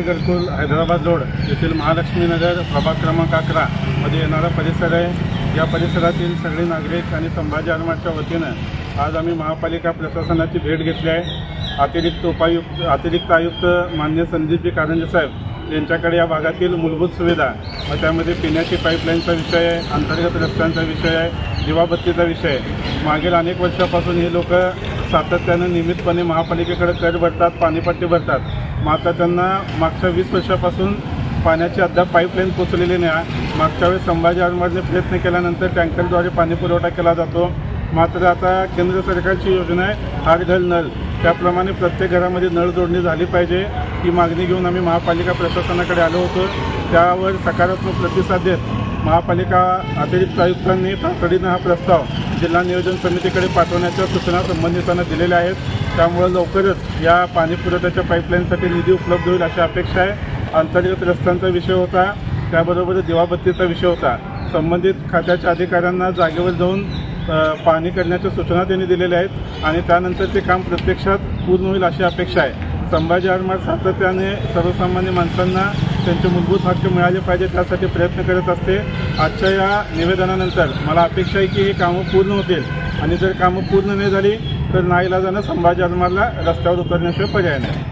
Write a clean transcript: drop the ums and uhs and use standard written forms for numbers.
माली घरकुल हैदराबाद रोड येथील महालक्ष्मी नगर प्रभाग क्रमांक 11 मध्ये येणारा परिसर आहे। या परिसरातील सगळे नागरिक आणि संभाजी आरमारच्या वतीनं आज आम्ही महापालिका प्रशासनाची भेट घेतली आहे। अतिरिक्त आयुक्त माननीय संदीपजी कारंजे साहेब यांच्याकडे या भागातील मूलभूत सुविधा व त्यामध्ये पिण्याची पाईपलाईनचा विषय आहे, अंतर्गत रस्त्यांचा विषय आहे, दिवाबत्तीचा विषय आहे। मागील अनेक वर्षापासून हे लोक सातत्यानं नियमितपणे महापालिकेकडे कर भरतात, पाणीपट्टी भरतात, मात्र त्यांना मागच्या 20 वर्षापासून पाण्याची अद्याप पाईपलाईन पोचलेली नाही। मागच्या वेळेस संभाजी आरमारने प्रयत्न केल्यानंतर टँकरद्वारे पाणी पुरवठा केला जातो, मात्र आता केंद्र सरकारची योजना आहे हर घर नळ, त्याप्रमाणे प्रत्येक घरामध्ये नळ जोडणी झाली पाहिजे ही मागणी घेऊन आम्ही महापालिका प्रशासनाकडे आलो होतो। त्यावर सकारात्मक प्रतिसाद देत महापालिका अतिरिक्त आयुक्तांनी तातडीनं हा प्रस्ताव जिल्हा नियोजन समितीकडे पाठवण्याच्या सूचना संबंधितांना दिलेल्या आहेत। त्यामुळे लवकरच या पाणी पुरवठ्याच्या पाईपलाईनसाठी निधी उपलब्ध होईल अशी अपेक्षा आहे। अंतर्गत रस्त्यांचा विषय होता, त्याबरोबर दिवाबत्तीचा विषय होता। संबंधित खात्याच्या अधिकाऱ्यांना जागेवर जाऊन पाणी करण्याच्या सूचना त्यांनी दिलेल्या आहेत आणि त्यानंतर ते काम प्रत्यक्षात पूर्ण होईल अशी अपेक्षा आहे। संभाजी आरमार सातत्याने सर्वसामान्य माणसांना त्यांचे मूलभूत हक्क मिळाले पाहिजे त्यासाठी प्रयत्न करत असते। आजच्या या निवेदनानंतर मला अपेक्षा आहे की ही कामं पूर्ण होतील आणि जर कामं पूर्ण नाही झाली तर नाईलाजानं संभाजी आरमारला रस्त्यावर उतरण्याशिवाय पर्याय नाही।